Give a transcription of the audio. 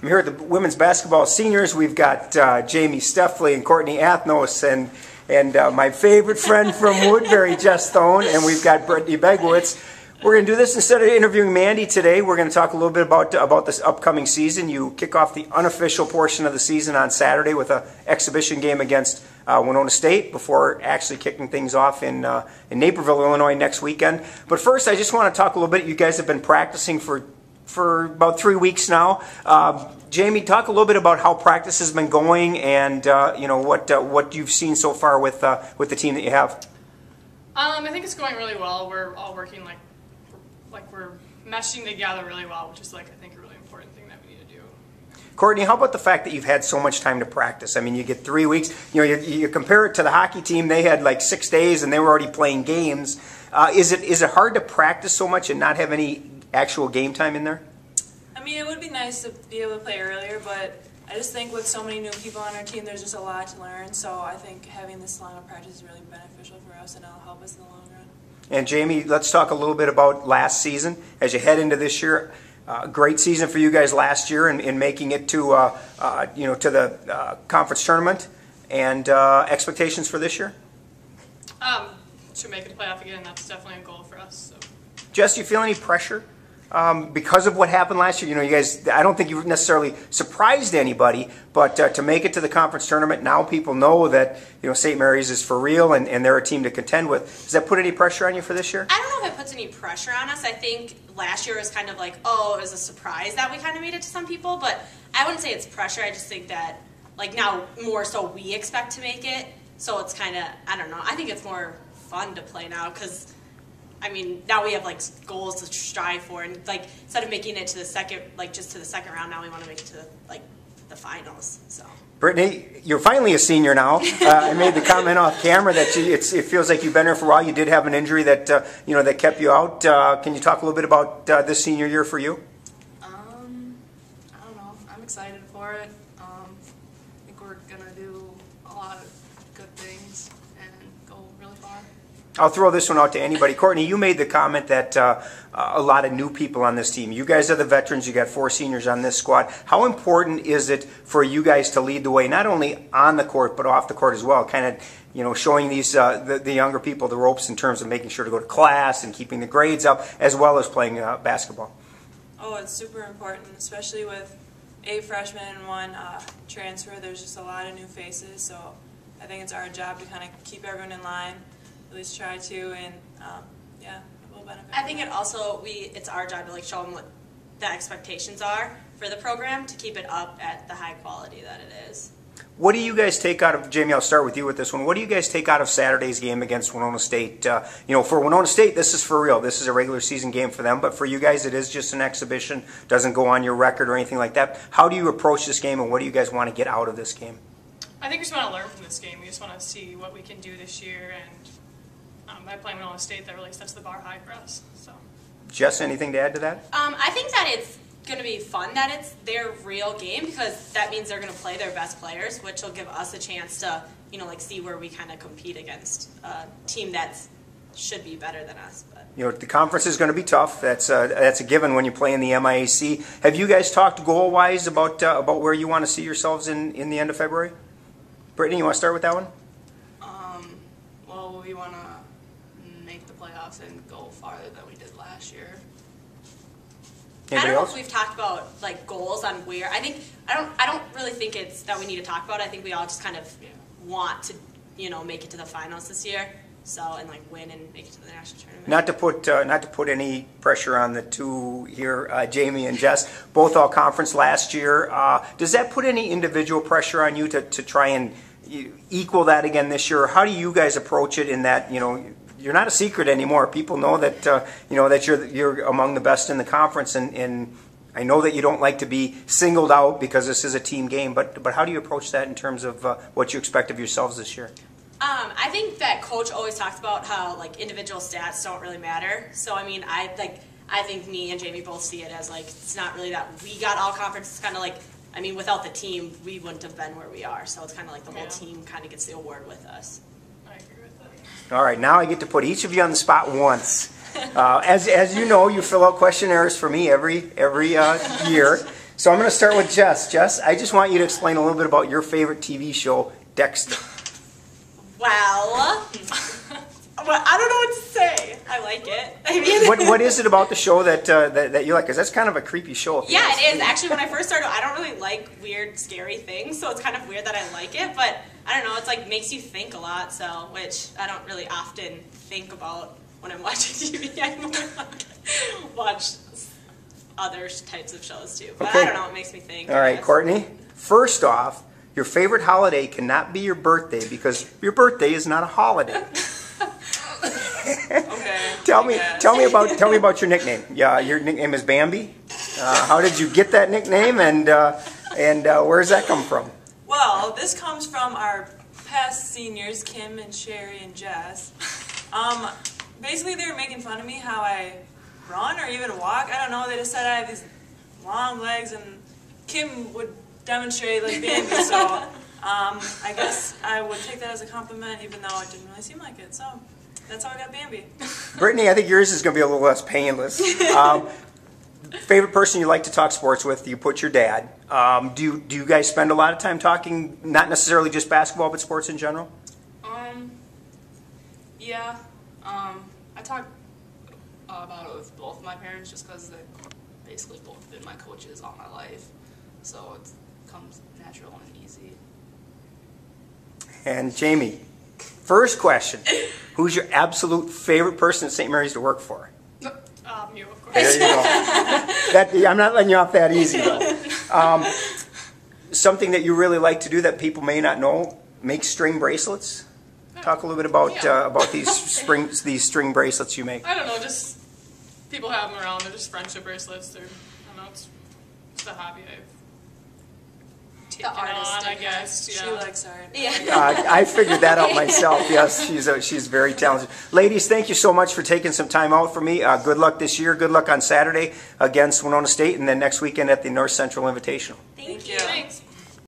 I'm here at the women's basketball seniors. We've got Jamie Steffley and Courtney Athnos and my favorite friend from Woodbury, Jess Thone, and we've got Brittany Begwitz. We're going to do this instead of interviewing Mandy today. We're going to talk a little bit about this upcoming season. You kick off the unofficial portion of the season on Saturday with an exhibition game against Winona State before actually kicking things off in Naperville, Illinois next weekend. But first, I just want to talk a little bit. You guys have been practicing for about 3 weeks now. Jamie, talk a little bit about how practice has been going and what you've seen so far with the team that you have. I think it's going really well. We're all working like we're meshing together really well, which is I think a really important thing that we need to do. Courtney, how about the fact that you've had so much time to practice? I mean, you get 3 weeks. You compare it to the hockey team; they had like 6 days and they were already playing games. Is it hard to practice so much and not have any actual game time in there? I mean, it would be nice to be able to play earlier, but I just think with so many new people on our team, there's just a lot to learn. So I think having this long of practice is really beneficial for us, and it'll help us in the long run. And Jamie, let's talk a little bit about last season as you head into this year. Great season for you guys last year in making it to to the conference tournament. And expectations for this year? To make it playoff again, that's definitely a goal for us. So. Jess, do you feel any pressure because of what happened last year? You guys, I don't think you necessarily surprised anybody, but to make it to the conference tournament, now people know that St. Mary's is for real and they're a team to contend with. Does that put any pressure on you for this year? I don't know if it puts any pressure on us. I think last year was kind of like, oh, it was a surprise that we kind of made it to some people, but I wouldn't say it's pressure. I just think that now more so we expect to make it, so it's kind of, I don't know. I think it's more fun to play now because now we have goals to strive for, and instead of making it to the second, just to the second round, now we want to make it to the finals. So. Brittany, you're finally a senior now. I made the comment off camera that it feels like you've been here for a while. You did have an injury that that kept you out. Can you talk a little bit about this senior year for you? I don't know. I'm excited for it. I think we're gonna do a lot of good things and go really far. I'll throw this one out to anybody. Courtney, you made the comment that a lot of new people on this team. You guys are the veterans. You got 4 seniors on this squad. How important is it for you guys to lead the way, not only on the court but off the court as well? Kind of, showing these the younger people the ropes in terms of making sure to go to class and keeping the grades up, as well as playing basketball. Oh, it's super important, especially with 8 freshmen and 1 transfer. There's just a lot of new faces, so I think it's our job to kind of keep everyone in line. At least try to, and yeah, it will benefit. I think it's our job to show them what the expectations are for the program to keep it up at the high quality that it is. What do you guys take out of, Jamie, I'll start with you with this one. What do you guys take out of Saturday's game against Winona State? For Winona State, this is for real. This is a regular season game for them, but for you guys, it is just an exhibition. Doesn't go on your record or anything like that. How do you approach this game, and what do you guys want to get out of this game? I think we just want to learn from this game. We just want to see what we can do this year, and by playing Winona State, that really sets the bar high for us. So. Jess, anything to add to that? I think that it's going to be fun that it's their real game, because that means they're going to play their best players, which will give us a chance to, see where we kind of compete against a team that should be better than us. But. The conference is going to be tough. That's a given when you play in the MIAC. Have you guys talked goal-wise about where you want to see yourselves in the end of February? Brittany, you want to start with that one? Well, we want to make the playoffs and go farther than we did last year. Anybody I don't know else? if we've talked about goals on where. I don't really think it's that we need to talk about it. I think we all just kind of want to make it to the finals this year. So and win and make it to the national tournament. Not to put any pressure on the two here, Jamie and Jess, both all conference last year. Does that put any individual pressure on you to try and equal that again this year? Or how do you guys approach it in that you're not a secret anymore? People know that that you're among the best in the conference, and I know that you don't like to be singled out because this is a team game. But how do you approach that in terms of what you expect of yourselves this year? I think that Coach always talks about how individual stats don't really matter. So I think me and Jamie both see it as it's not really that we got all conference. It's kind of without the team we wouldn't have been where we are. So it's kind of the whole team kind of gets the award with us. I agree with that. All right, now I get to put each of you on the spot once. As you know, you fill out questionnaires for me every year. So I'm going to start with Jess. Jess, I just want you to explain a little bit about your favorite TV show, Dexter. Well, I don't know what to say. I like it. I mean, What is it about the show that you like? Because that's kind of a creepy show. yeah, it is. Actually, when I first started, I don't really like weird, scary things, so it's kind of weird that I like it. But I don't know, it's like makes you think a lot, so which I don't really often think about when I'm watching TV. I more like watch other types of shows too. But Okay. I don't know, it makes me think. All right, Courtney. First off, your favorite holiday cannot be your birthday because your birthday is not a holiday. Okay. Tell me about your nickname. Yeah, your nickname is Bambi. How did you get that nickname, and where does that come from? Well, this comes from our past seniors, Kim and Sherry and Jess. Basically, they were making fun of me how I run or even walk. I don't know. They just said I have these long legs, and Kim would demonstrate like Bambi. So I guess I would take that as a compliment, even though it didn't really seem like it. So that's how I got Bambi. Brittany, I think yours is going to be a little less painless. Favorite person you like to talk sports with? You put your dad. Do you guys spend a lot of time talking, not necessarily just basketball, but sports in general? Yeah. I talk about it with both my parents just because they've basically both been my coaches all my life. So it comes natural and easy. And Jamie, first question. Who's your absolute favorite person at St. Mary's to work for? You, of course. There you go. I'm not letting you off that easy, though. Something that you really like to do that people may not know, make string bracelets. Talk a little bit about these string bracelets you make. I don't know, just people have them around. They're just friendship bracelets. I don't know, it's a hobby I've taken on, I guess. Yeah. She likes art. Yeah. I figured that out myself. Yes, she's very talented. Ladies, thank you so much for taking some time out for me. Good luck this year. Good luck on Saturday against Winona State, and then next weekend at the North Central Invitational. Thank you. you. Thanks.